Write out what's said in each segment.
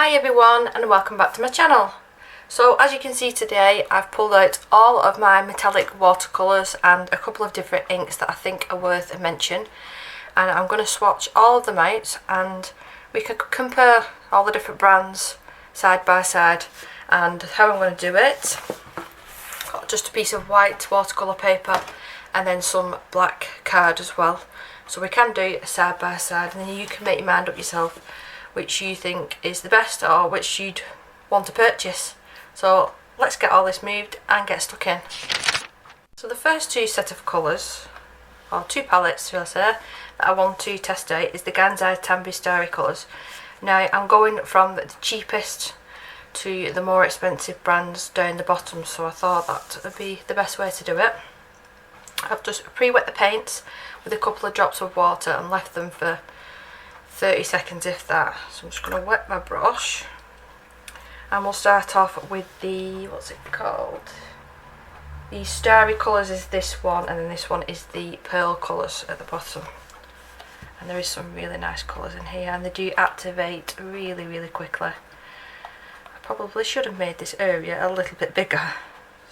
Hi everyone and welcome back to my channel. So as you can see today I've pulled out all of my metallic watercolours and a couple of different inks that I think are worth a mention, and I'm going to swatch all of them out and we can compare all the different brands side by side. And how I'm going to do it, got just a piece of white watercolour paper and then some black card as well, so we can do it side by side and then you can make your mind up yourself which you think is the best or which you'd want to purchase. So let's get all this moved and get stuck in. So the first two set of colours, or two palettes shall I say, that I want to test out is the Gansai Tambi Starry colours. Now I'm going from the cheapest to the more expensive brands down the bottom, so I thought that would be the best way to do it. I've just pre-wet the paints with a couple of drops of water and left them for 30 seconds if that. So I'm just going to wet my brush and we'll start off with the, what's it called? The Starry colours is this one, and then this one is the pearl colours at the bottom. And there is some really nice colours in here and they do activate really quickly. I probably should have made this area a little bit bigger.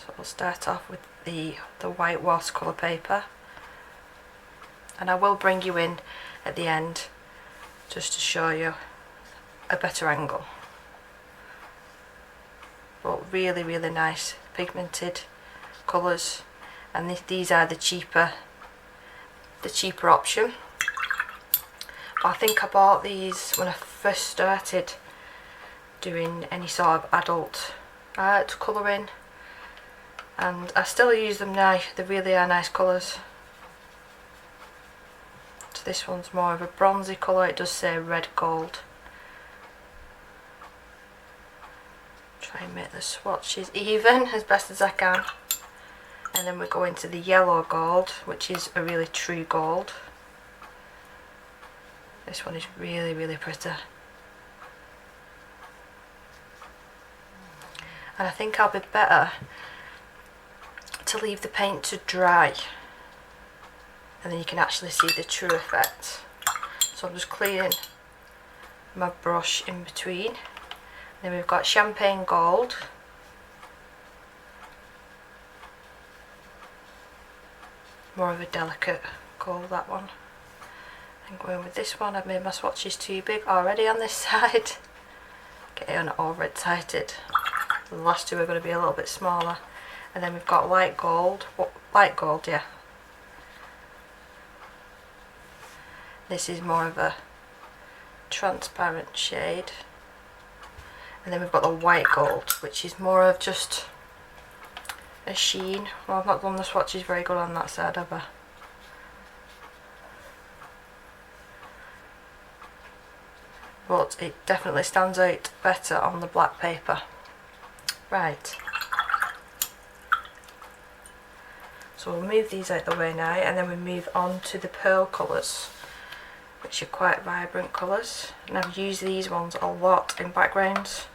So we'll start off with the white watercolour paper, and I will bring you in at the end just to show you a better angle. But really nice pigmented colours, and these are the cheaper option. But I think I bought these when I first started doing any sort of adult art colouring, and I still use them now. They really are nice colours. So this one's more of a bronzy colour, it does say red gold. Try and make the swatches even as best as I can. And then we go into the yellow gold, which is a really true gold. This one is really pretty. And I think I'll be better to leave the paint to dry, and then you can actually see the true effect. So I'm just clearing my brush in between. Then we've got champagne gold, more of a delicate gold that one. And going with this one, I've made my swatches too big already on this side. Getting overexcited. The last two are going to be a little bit smaller. And then we've got light gold, yeah. This is more of a transparent shade. And then we've got the white gold, which is more of just a sheen. Well, I've not done the swatches very good on that side, have I? But it definitely stands out better on the black paper. Right. So we'll move these out the way now, and then we move on to the pearl colours, which are quite vibrant colours, and I've used these ones a lot in backgrounds.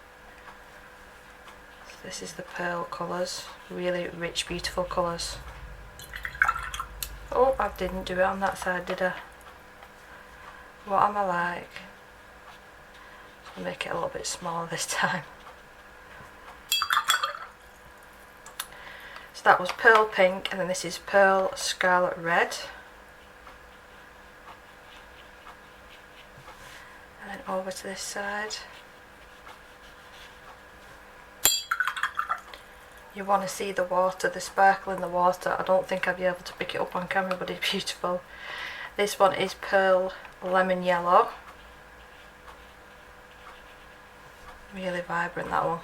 So this is the pearl colours, really rich beautiful colours. Oh, I didn't do it on that side, did I? What am I like? I'll make it a little bit smaller this time. So that was pearl pink, and then this is pearl scarlet red. And then over to this side. You want to see the water, the sparkle in the water. I don't think I'll be able to pick it up on camera, but it's beautiful. This one is pearl lemon yellow. Really vibrant, that one.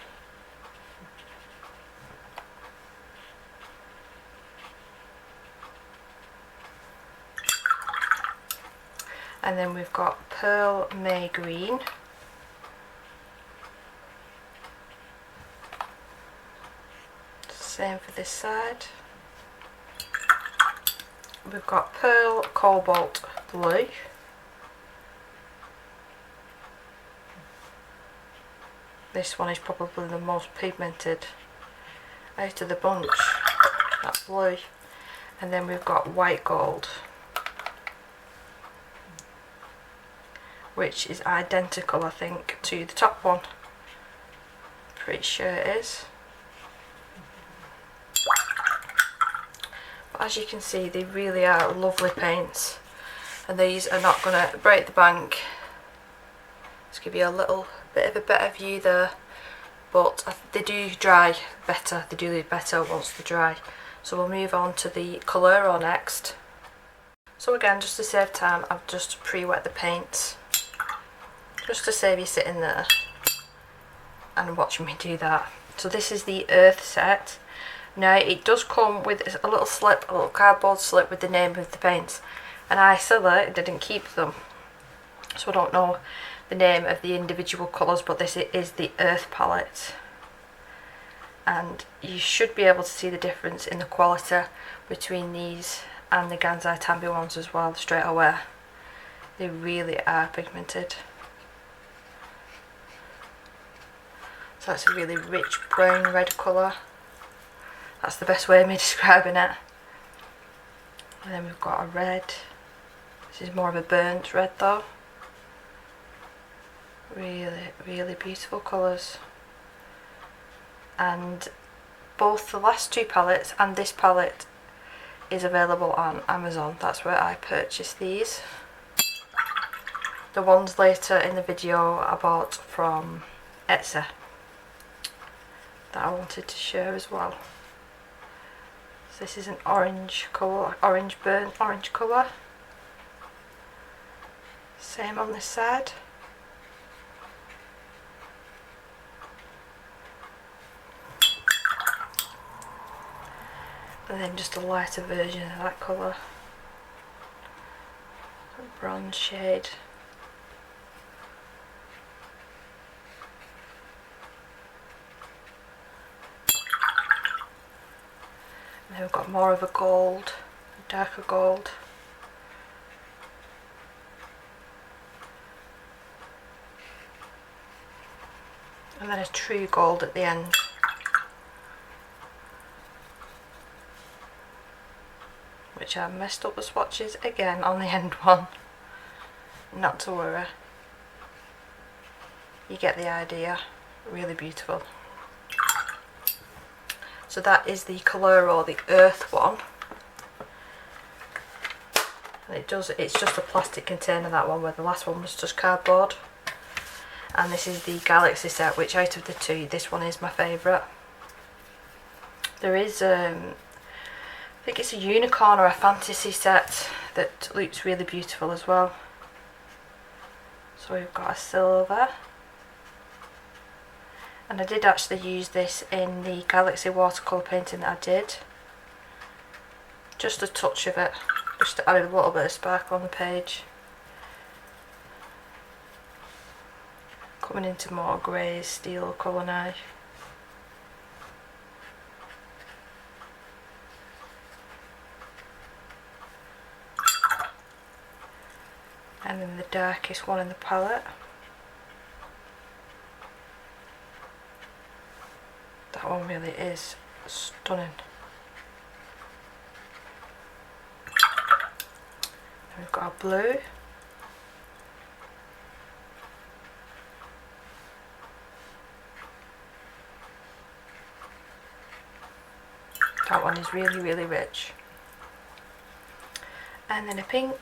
And then we've got pearl May green. Same for this side. We've got pearl cobalt blue. This one is probably the most pigmented out of the bunch, that blue. And then we've got white gold, which is identical, I think, to the top one. pretty shirt is. But as you can see, they really are lovely paints, and these are not going to break the bank. Let's give you a little bit of a better view there, but they do dry better, they do look better once they dry. So we'll move on to the Clairol next. So again, just to save time, I've just pre-wet the paints, just to save you sitting there and watching me do that. So this is the Earth set. Now it does come with a little slip, a little cardboard slip with the name of the paints, and I sadly didn't keep them, so I don't know the name of the individual colours, but this is the Earth palette, and you should be able to see the difference in the quality between these and the Gansai Tambi ones as well straight away. They really are pigmented. So it's a really rich brown red colour. That's the best way of me describing it. And then we've got a red. This is more of a burnt red though. Really, really beautiful colours. And both the last two palettes and this palette is available on Amazon. That's where I purchased these. The ones later in the video I bought from Etsy that I wanted to share as well. So this is an orange colour, orange burnt orange colour. Same on this side. And then just a lighter version of that colour. A bronze shade. And then we've got more of a gold, a darker gold. And then a true gold at the end. Which I messed up the swatches again on the end one. Not to worry. You get the idea. Really beautiful. So that is the Clairol, the Earth one. And it's just a plastic container, that one, where the last one was just cardboard. And this is the Galaxy set, which out of the two, this one is my favourite. There is I think it's a unicorn or a fantasy set that looks really beautiful as well. So we've got a silver, and I did actually use this in the Galaxy watercolour painting that I did. Just a touch of it, just to add a little bit of sparkle on the page. Coming into more grey steel colour now. And then the darkest one in the palette. That one really is stunning. And we've got a blue. That one is really, really rich. And then a pink.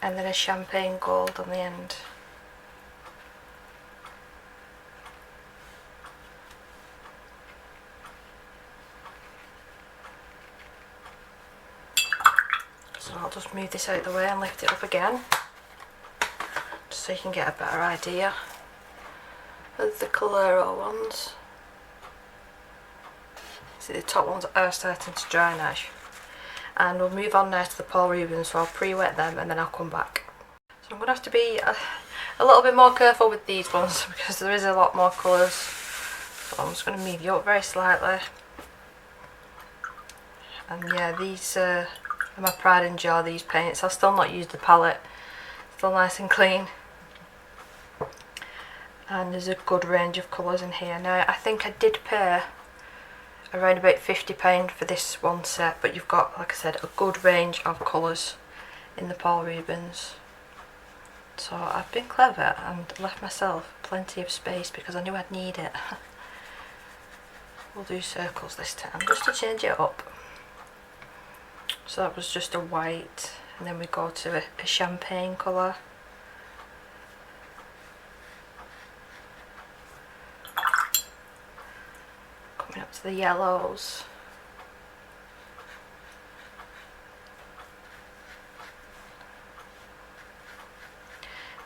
And then a champagne gold on the end. So I'll just move this out of the way and lift it up again, just so you can get a better idea of the Clairol ones. See, the top ones are starting to dry now. And we'll move on now to the Paul Rubens, so I'll pre-wet them and then I'll come back. So I'm going to have to be a little bit more careful with these ones because there is a lot more colours. So I'm just going to move you up very slightly. And yeah, these are my pride and joy, these paints. I'll still not use the palette, still nice and clean. And there's a good range of colours in here. Now I think I did pay around about £50 for this one set, but you've got, like I said, a good range of colours in the Paul Rubens. So I've been clever and left myself plenty of space because I knew I'd need it. We'll do circles this time just to change it up. So that was just a white, and then we go to a champagne colour. Coming up to the yellows.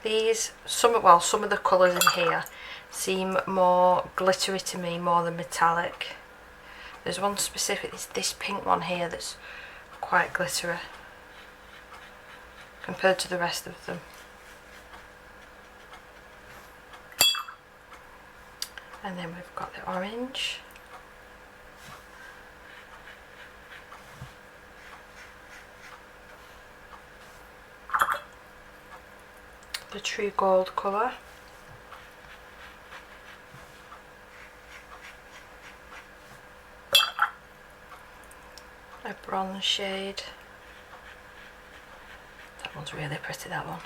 These, some of the colours in here seem more glittery to me, more than metallic. There's one specific, it's this pink one here that's quite glittery compared to the rest of them. And then we've got the orange. The true gold colour. A bronze shade. That one's really pretty, that one.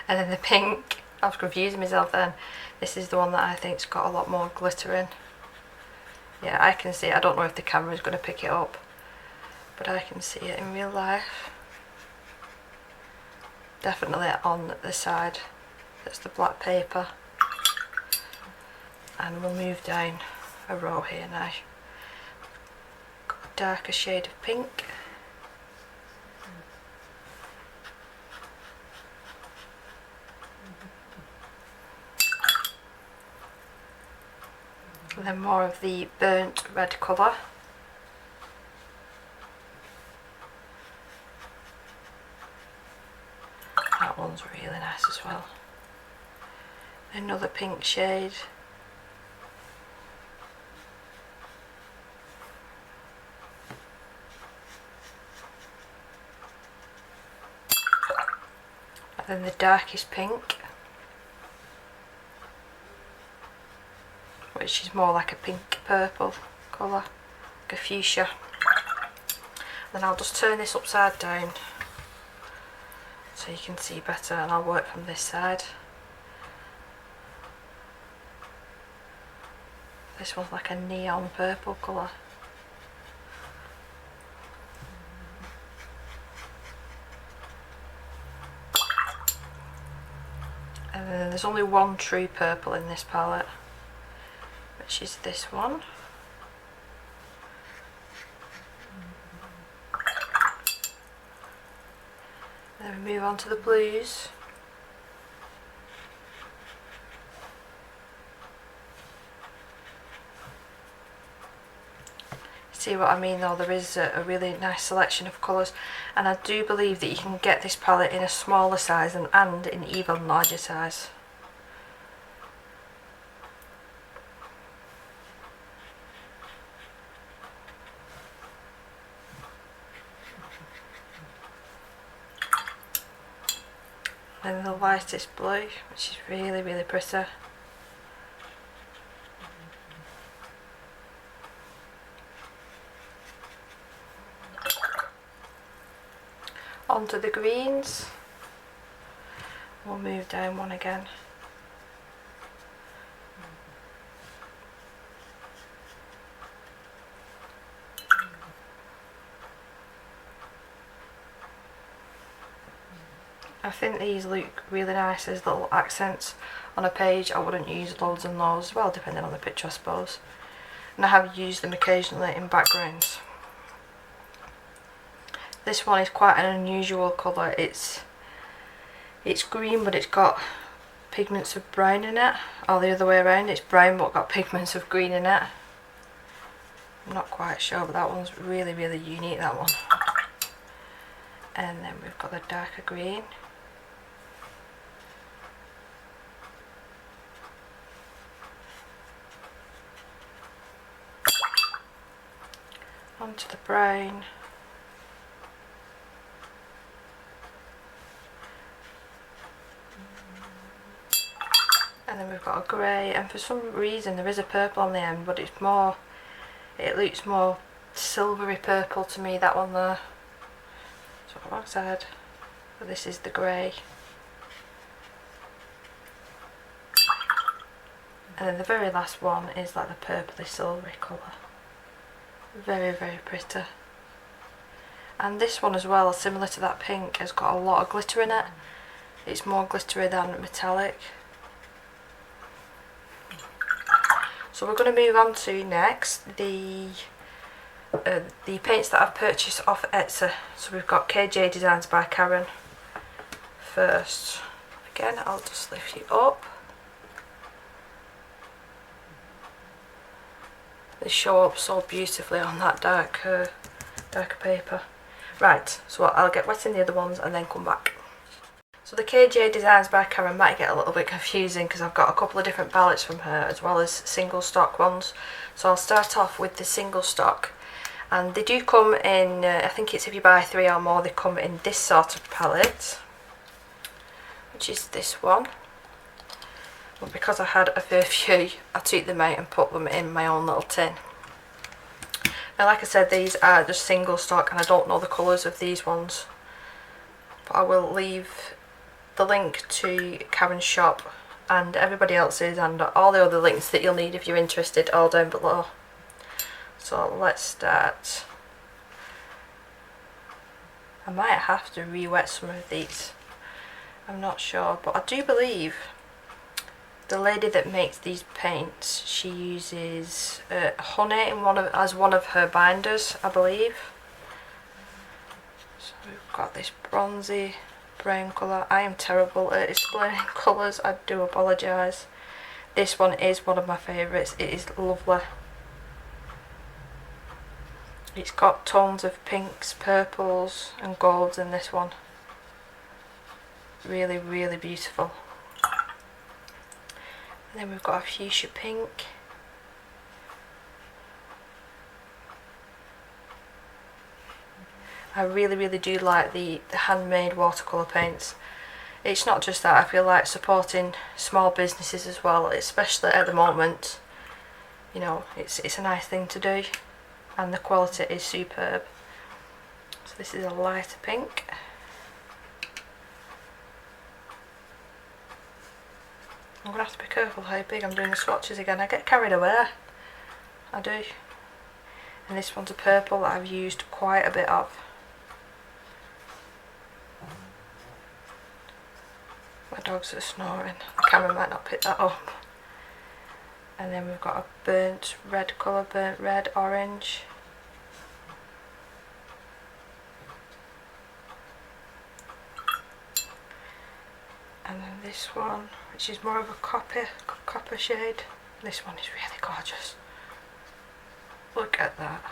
And then the pink, I was confusing myself then. This is the one that I think's got a lot more glitter in. Yeah, I can see it. I don't know if the camera is going to pick it up, but I can see it in real life. Definitely on the side that's the black paper. And we'll move down a row here now. Got a darker shade of pink. And then more of the burnt red colour. That one's really nice as well. Another pink shade. And then the darkest pink, which is more like a pink purple colour, like a fuchsia. Then I'll just turn this upside down so you can see better, and I'll work from this side. This one's like a neon purple colour. And then there's only one true purple in this palette, which is this one. Then we move on to the blues. See what I mean though, there is a really nice selection of colours, and I do believe that you can get this palette in a smaller size and in even larger size. And the lightest blue, which is really, really pretty. Onto the greens. We'll move down one again. I think these look really nice as little accents on a page. I wouldn't use loads and loads, well depending on the picture I suppose. And I have used them occasionally in backgrounds. This one is quite an unusual colour. It's green but it's got pigments of brown in it, or the other way around, it's brown but got pigments of green in it. I'm not quite sure, but that one's really, really unique, that one. And then we've got the darker green. Onto the brown. And then we've got a grey, and for some reason there is a purple on the end, but it's more, it looks more silvery purple to me, that one there. So wrong side, but this is the grey. And then the very last one is like the purpley silvery colour. Very, very pretty. And this one as well, similar to that pink, has got a lot of glitter in it. It's more glittery than metallic. So we're going to move on to next the paints that I've purchased off Etsy. So we've got KJ Designs by Karen first. Again, I'll just lift you up. They show up so beautifully on that darker paper. Right, so I'll get wet in the other ones and then come back. So the KJ Designs by Karen might get a little bit confusing because I've got a couple of different palettes from her as well as single stock ones. So I'll start off with the single stock, and they do come in, I think it's if you buy 3 or more, they come in this sort of palette, which is this one. But because I had a fair few, I took them out and put them in my own little tin. Now, like I said, these are just single stock and I don't know the colours of these ones, but I will leave the link to Karen's shop and everybody else's and all the other links that you'll need if you're interested all down below. So let's start. I might have to re-wet some of these, I'm not sure, but I do believe the lady that makes these paints, she uses honey in as one of her binders, I believe. So we've got this bronzy brown colour. I am terrible at explaining colours, I do apologise. This one is one of my favourites, it is lovely. It's got tones of pinks, purples and golds in this one. Really, really beautiful. And then we've got a fuchsia pink. I really, really do like the handmade watercolour paints. It's not just that, I feel like supporting small businesses as well, especially at the moment. You know, it's a nice thing to do, and the quality is superb. So this is a lighter pink. I'm going to have to be careful how big I'm doing the swatches again. I get carried away. I do. And this one's a purple that I've used quite a bit of. My dogs are snoring. The camera might not pick that up. And then we've got a burnt red colour, burnt red, orange. And then this one, which is more of a copper shade. This one is really gorgeous. Look at that.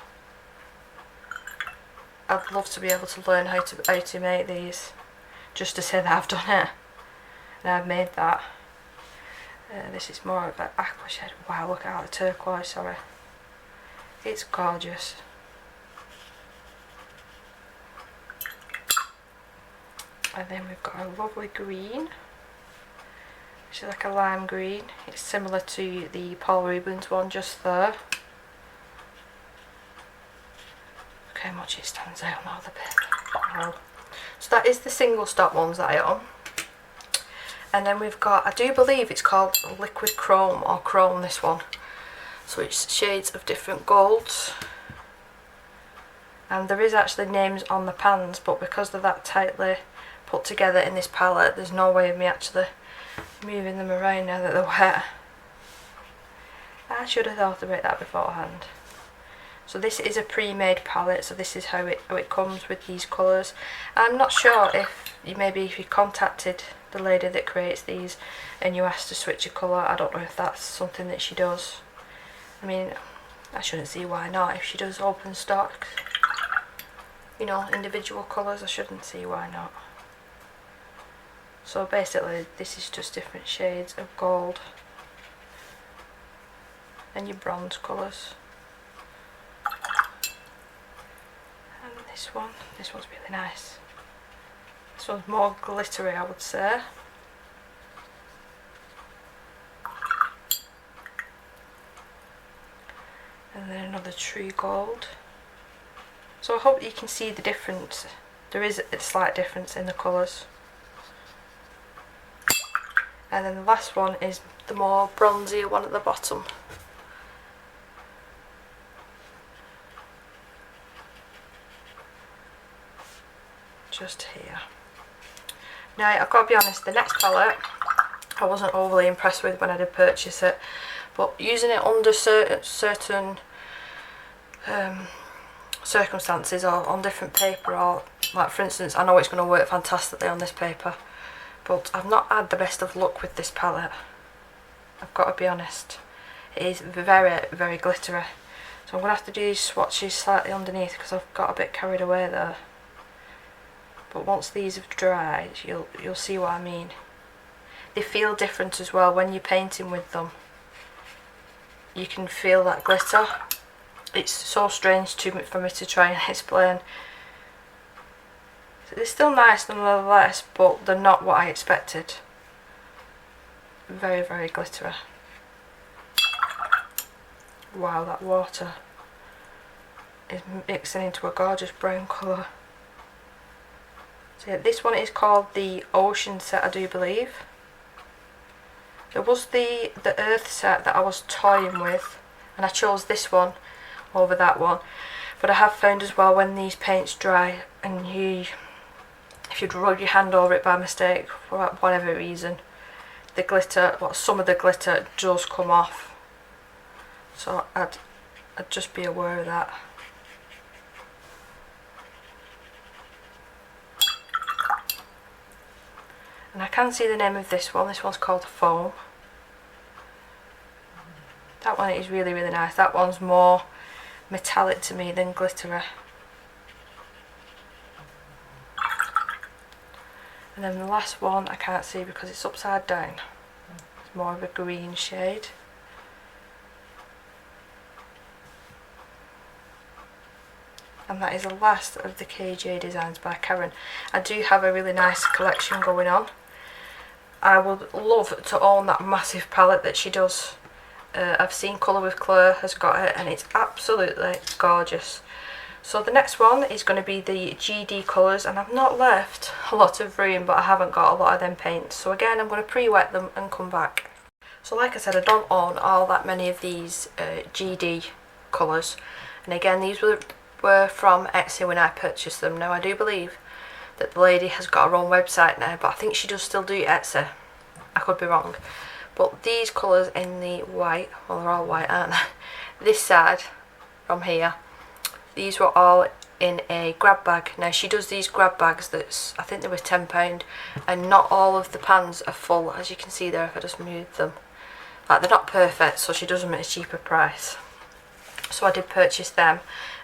I'd love to be able to learn how to make these, just to say that I've done it and I've made that. This is more of an aqua shade. Wow, look at the turquoise, sorry. It's gorgeous. And then we've got a lovely green, which is like a lime green. It's similar to the Paul Rubens one just there. Look how much it stands out on the paper. Wow. So that is the single stock ones that I own. And then we've got, I do believe it's called liquid chrome or chrome, this one. So it's shades of different golds. And there is actually names on the pans, but because they're that tightly put together in this palette, there's no way of me actually moving them around now that they're wet. I should have thought about that beforehand. So this is a pre-made palette, so this is how it comes with these colours. I'm not sure if you contacted the lady that creates these and you asked to switch a colour. I don't know if that's something that she does. I mean, I shouldn't see why not. If she does open stock, you know, individual colours, I shouldn't see why not. So basically this is just different shades of gold and your bronze colours. And this one's really nice. This one's more glittery, I would say. And then another tree gold. So I hope you can see the difference. There is a slight difference in the colours. And then the last one is the more bronzier one at the bottom. Just here. Now I've got to be honest, the next palette I wasn't overly impressed with when I did purchase it, but using it under certain circumstances or on different paper, or like for instance, I know it's going to work fantastically on this paper, but I've not had the best of luck with this palette. I've got to be honest, it is very, very glittery. So I'm going to have to do these swatches slightly underneath because I've got a bit carried away there. But once these have dried, you'll see what I mean. They feel different as well when you're painting with them. You can feel that glitter. It's so strange for me to try and explain. So they're still nice nonetheless, but they're not what I expected. Very, very glittery. Wow, that water is mixing into a gorgeous brown colour. So yeah, this one is called the Ocean set, I do believe. There was the Earth set that I was toying with, and I chose this one over that one. But I have found as well, when these paints dry and if you rub your hand over it by mistake for whatever reason, the glitter, well, some of the glitter does come off. So I'd just be aware of that. And I can see the name of this one. This one's called Foam. That one is really, really nice. That one's more metallic to me than glittery. And then the last one I can't see because it's upside down. It's more of a green shade. And that is the last of the KJ designs by Karen. I do have a really nice collection going on. I would love to own that massive palette that she does. I've seen Colour with Claire has got it and it's absolutely gorgeous. So the next one is going to be the GD colours, and I've not left a lot of room, but I haven't got a lot of them paints. So again, I'm going to pre-wet them and come back. So like I said, I don't own all that many of these GD colours. And again, these were from Etsy when I purchased them. Now I do believe that the lady has got her own website now, but I think she does still do Etsy. I could be wrong. But these colours in the white, well they're all white aren't they? This side from here, these were all in a grab bag. Now she does these grab bags that's, I think they were £10, and not all of the pans are full, as you can see there if I just move them. Like, they're not perfect, so she does them at a cheaper price. So I did purchase them,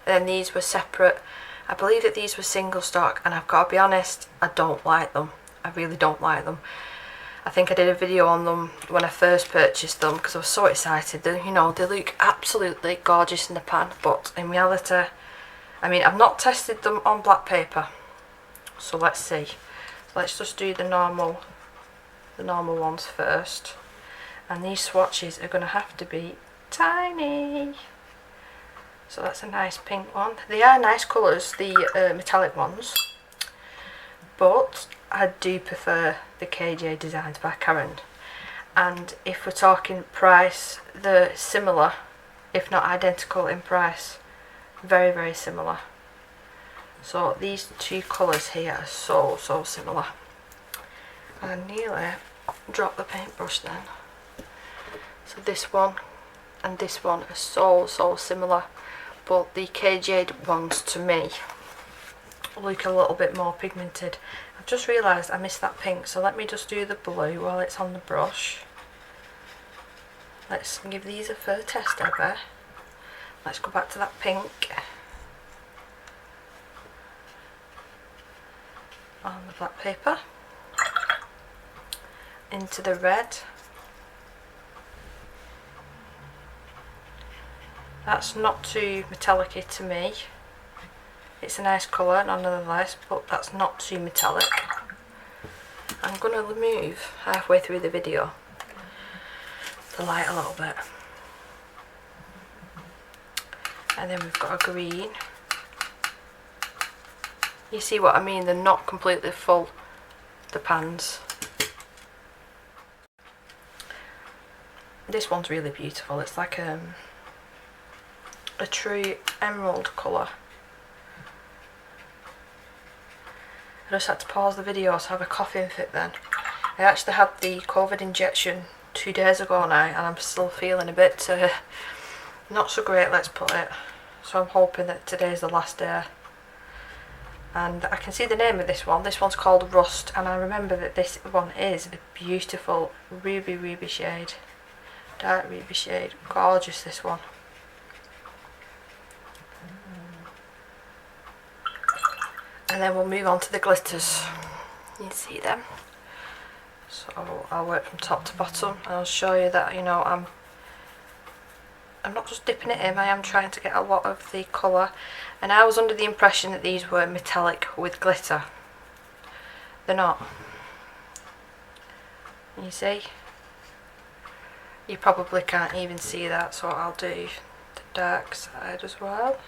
and then these were separate. I believe that these were single stock, and I've got to be honest, I don't like them. I really don't like them. I think I did a video on them when I first purchased them because I was so excited. You know, they look absolutely gorgeous in the pan, but in reality, I mean, I've not tested them on black paper, so let's see. Let's just do the normal ones first. And these swatches are going to have to be tiny. So that's a nice pink one. They are nice colours, the metallic ones, but I do prefer the KJ designs by Karen. And if we're talking price, they're similar, if not identical in price. Very, very similar. So these two colours here are so similar. I nearly dropped the paintbrush then. So this one and this one are so similar, but the KJ ones to me look a little bit more pigmented. I've just realised I missed that pink, so let me just do the blue while it's on the brush. Let's give these a fair test ever. Let's go back to that pink on the black paper, into the red. That's not too metallic-y to me. It's a nice colour nonetheless, but that's not too metallic. I'm going to remove halfway through the video the light a little bit. And then we've got a green. You see what I mean? They're not completely full, the pans. This one's really beautiful. It's like a true emerald colour. I just had to pause the video to have a coughing fit then. I actually had the COVID injection 2 days ago now, and I'm still feeling a bit not so great, let's put it. So I'm hoping that today's the last day. And I can see the name of this one. This one's called Rust, and I remember that this one is a beautiful ruby shade. Dark ruby shade. Gorgeous, this one. And then we'll move on to the glitters. You can see them. So I'll work from top to bottom, and I'll show you that, you know, I'm not just dipping it in, I am trying to get a lot of the colour. And I was under the impression that these were metallic with glitter. They're not. You see? You probably can't even see that, so I'll do the dark side as well.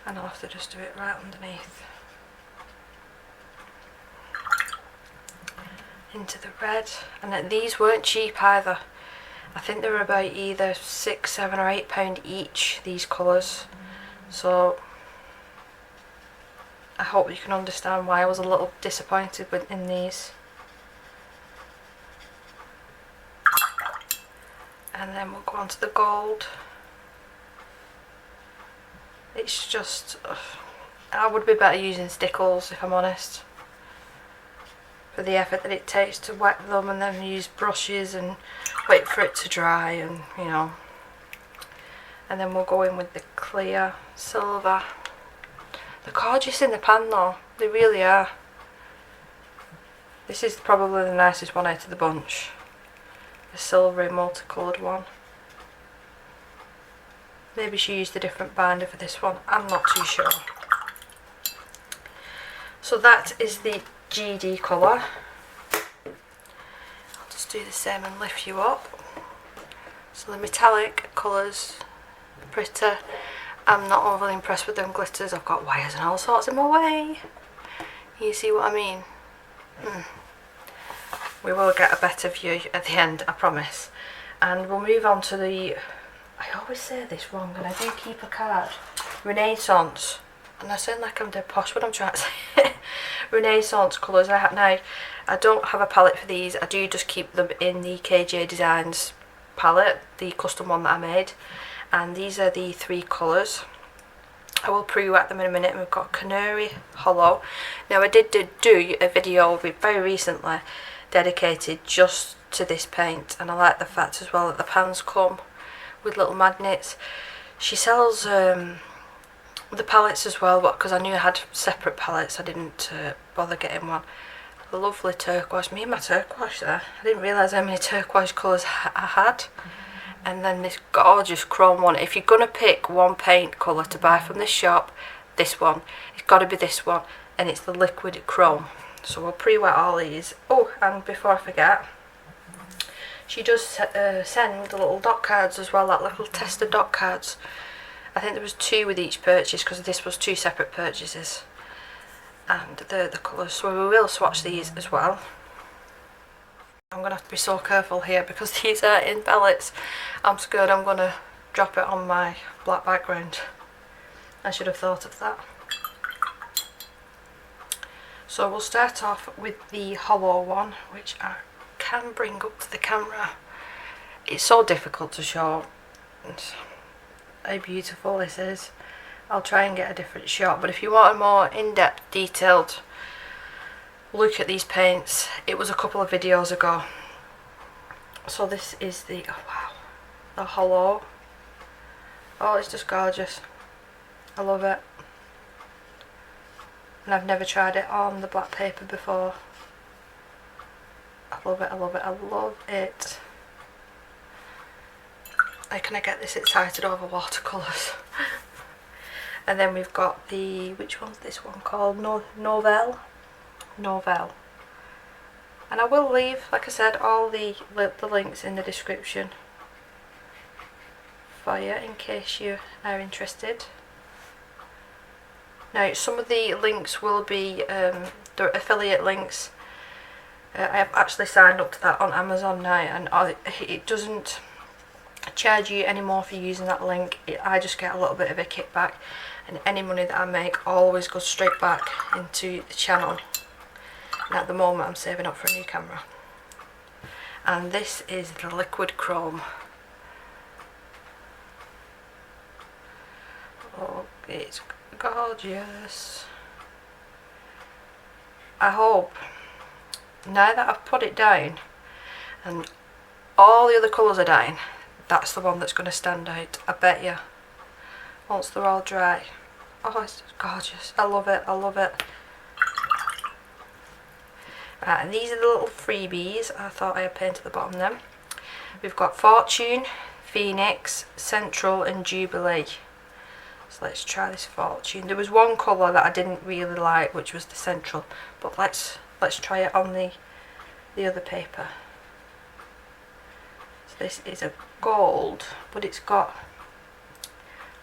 And I'll have to just do it right underneath. Into the red. And these weren't cheap either. I think they were about either £6, £7 or £8 each, these colours. So I hope you can understand why I was a little disappointed in these. And then we'll go on to the gold. It's just, I would be better using stickles, if I'm honest, for the effort that it takes to wet them and then use brushes and wait for it to dry, and you know. And then we'll go in with the clear silver. They're gorgeous in the pan though, they really are. This is probably the nicest one out of the bunch. The silvery multicoloured one. Maybe she used a different binder for this one, I'm not too sure. So that is the GD colour. I'll just do the same and lift you up. So the metallic colours are pretty. I'm not overly impressed with them glitters. I've got wires and all sorts in my way. You see what I mean? We will get a better view at the end, I promise. And we'll move on to the, I always say this wrong and I do keep a card, Renaissance. And I sound like I'm dead posh when I'm trying to say Renaissance colours. Now, I don't have a palette for these. I do just keep them in the KJ Designs palette, the custom one that I made. And these are the 3 colours. I will pre-wet them in a minute. We've got Canary, Hollow. Now I did do a video very recently dedicated just to this paint, and I like the fact as well that the pans come with little magnets. She sells the palettes as well, but because I knew I had separate palettes I didn't bother getting one. A lovely turquoise, me and my turquoise there. I didn't realise how many turquoise colours I had. And then this gorgeous chrome one. If you're going to pick one paint colour to buy from this shop, this one. It's got to be this one, and it's the liquid chrome. So we'll pre-wet all these. Oh, and before I forget, she does send the little dot cards as well, like little tester dot cards. I think there was 2 with each purchase because this was 2 separate purchases. And they're the colours, so we will swatch these as well. I'm going to have to be so careful here because these are in pellets. I'm scared I'm going to drop it on my black background. I should have thought of that. So we'll start off with the hollow one, which I can bring up to the camera. It's so difficult to show how beautiful this is. I'll try and get a different shot, but if you want a more in-depth, detailed look at these paints, it was a couple of videos ago. So this is the, oh wow, the hollow. Oh, it's just gorgeous. I love it. And I've never tried it on the black paper before. I love it, I love it, I love it. How can I get this excited over watercolours? And then we've got the, which one's this one called? Novelle. And I will leave, like I said, all the links in the description for you in case you are interested. Now some of the links will be the affiliate links. I have actually signed up to that on Amazon now, and it doesn't charge you anymore for using that link. I just get a little bit of a kickback, and any money that I make always goes straight back into the channel. And at the moment I'm saving up for a new camera. And this is the liquid chrome. Oh, it's gorgeous. I hope now that I've put it down and all the other colours are down, that's the one that's going to stand out, I bet you, once they're all dry. Oh, it's gorgeous. I love it, I love it. Right, and these are the little freebies. I thought I had paint at the bottom then. We've got Fortune, Phoenix, Central and Jubilee. So let's try this Fortune. There was one colour that I didn't really like, which was the Central, but let's try it on the other paper. So this is a gold, but it's got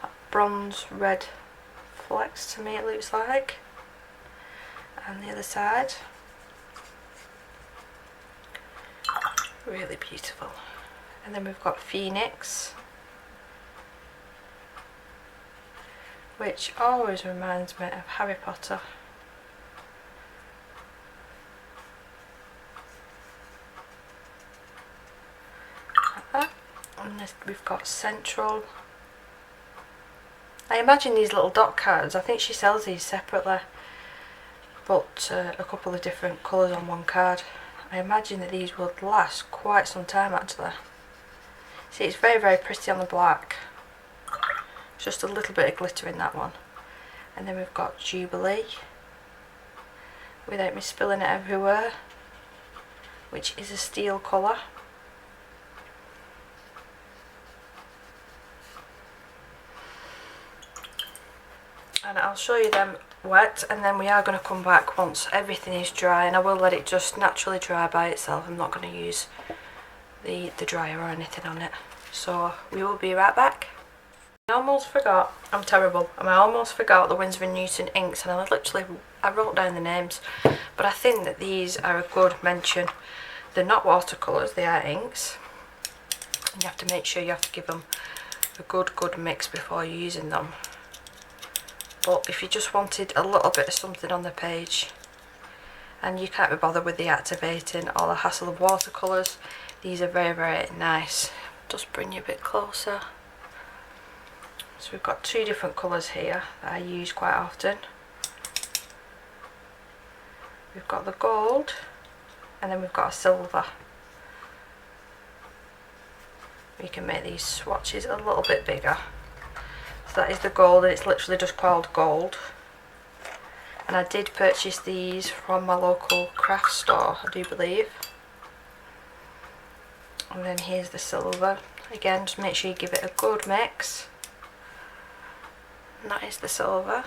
that bronze red flecks to me, it looks like. And the other side, really beautiful. And then we've got Phoenix, which always reminds me of Harry Potter. And this, we've got Central. I imagine these little dot cards, I think she sells these separately, but a couple of different colours on one card. I imagine that these would last quite some time actually. See, it's very, very pretty on the black. Just a little bit of glitter in that one. And then we've got Jubilee, without me spilling it everywhere, which is a steel colour. And I'll show you them wet, and then we are going to come back once everything is dry, and I will let it just naturally dry by itself. I'm not going to use the dryer or anything on it. So we will be right back. I almost forgot, I'm terrible, and I almost forgot the Winsor & Newton inks, and I wrote down the names, but I think that these are a good mention. They're not watercolours, they are inks, and you have to make sure you have to give them a good mix before using them. But if you just wanted a little bit of something on the page and you can't be bothered with the activating or the hassle of watercolours, these are very, very nice. Just bring you a bit closer. So we've got two different colours here that I use quite often. We've got the gold and then we've got a silver. We can make these swatches a little bit bigger. So that is the gold, and it's literally just called gold. And I did purchase these from my local craft store, I do believe. And then here's the silver. Again, just make sure you give it a good mix. And that is the silver.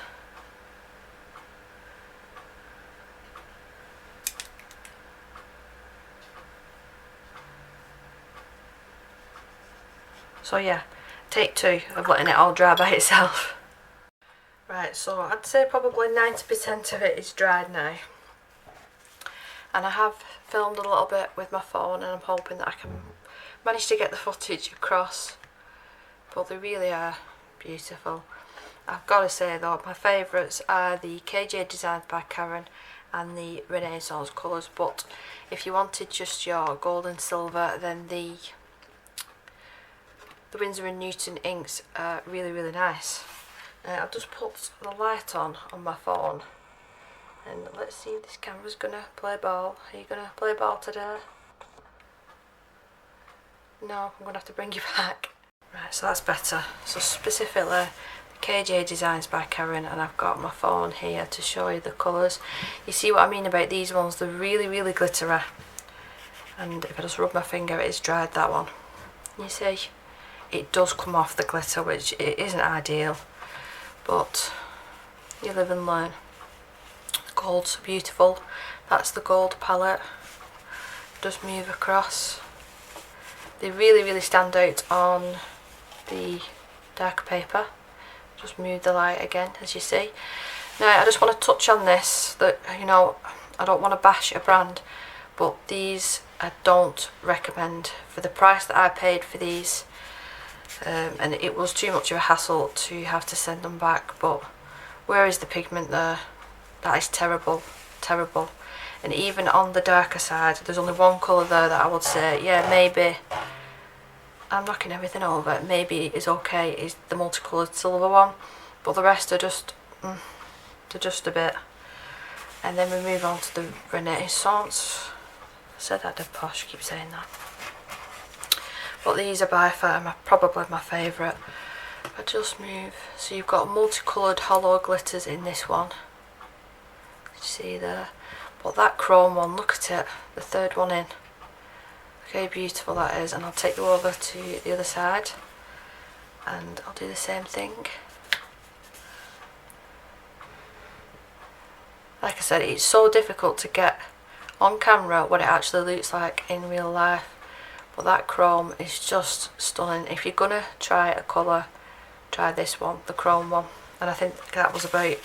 So yeah, take two of letting it all dry by itself. Right, so I'd say probably 90% of it is dried now. And I have filmed a little bit with my phone, and I'm hoping that I can manage to get the footage across. But they really are beautiful. I've got to say though, my favourites are the KJ Designs by Karen and the Renaissance colours. But if you wanted just your gold and silver, then the Winsor & Newton inks are really, really nice. I've just put the light on my phone, and let's see if this camera's gonna play ball. Are you gonna play ball today? No, I'm gonna have to bring you back. Right, so that's better. So specifically the KJ Designs by Karen, and I've got my phone here to show you the colours. You see what I mean about these ones? They're really, really glittery. And if I just rub my finger, it is dried, that one. You see? It does come off the glitter, which it isn't ideal, but you live and learn. Gold's beautiful. That's the gold palette. Just move across. They really, really stand out on the darker paper. Just move the light again, as you see. Now I just want to touch on this, that, you know, I don't want to bash a brand, but these I don't recommend for the price that I paid for these. And it was too much of a hassle to have to send them back. But where is the pigment there? That is terrible, terrible. And even on the darker side, there's only one colour there that I would say, yeah, maybe, I'm knocking everything over, maybe is okay, is the multicoloured silver one. But the rest are just, they're just a bit. And then we move on to the Renaissance. I said that dead posh, keep saying that. But these are by far probably my favourite. I just move, so you've got multicoloured hollow glitters in this one. See there? But that chrome one, look at it, the third one in. Look how beautiful that is. And I'll take you over to the other side and I'll do the same thing. Like I said, it's so difficult to get on camera what it actually looks like in real life. But that chrome is just stunning. If you're gonna try a colour, try this one, the chrome one. And I think that was about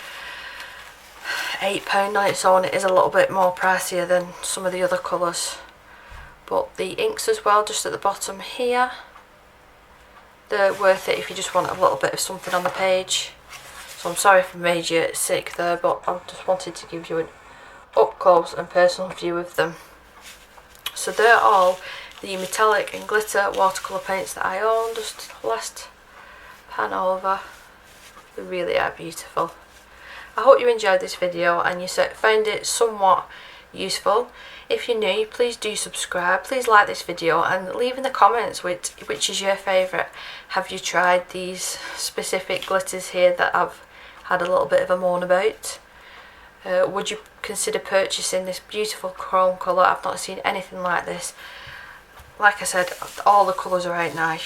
£8 on its own. It is a little bit more pricier than some of the other colours. But the inks as well, just at the bottom here, they're worth it if you just want a little bit of something on the page. So I'm sorry if I made you sick there, but I just wanted to give you an up close and personal view of them. So they're all the metallic and glitter watercolour paints that I own. Just last pan over. They really are beautiful. I hope you enjoyed this video and you found it somewhat useful. If you're new, please do subscribe. Please like this video and leave in the comments which is your favourite. Have you tried these specific glitters here that I've had a little bit of a moan about? Would you consider purchasing this beautiful chrome colour? I've not seen anything like this. Like I said, all the colours are out now.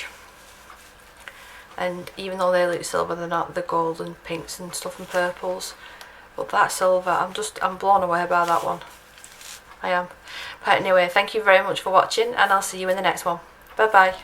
And even though they look silver, they're not the gold and pinks and stuff and purples. But that silver, I'm blown away by that one. I am. But anyway, thank you very much for watching and I'll see you in the next one. Bye bye.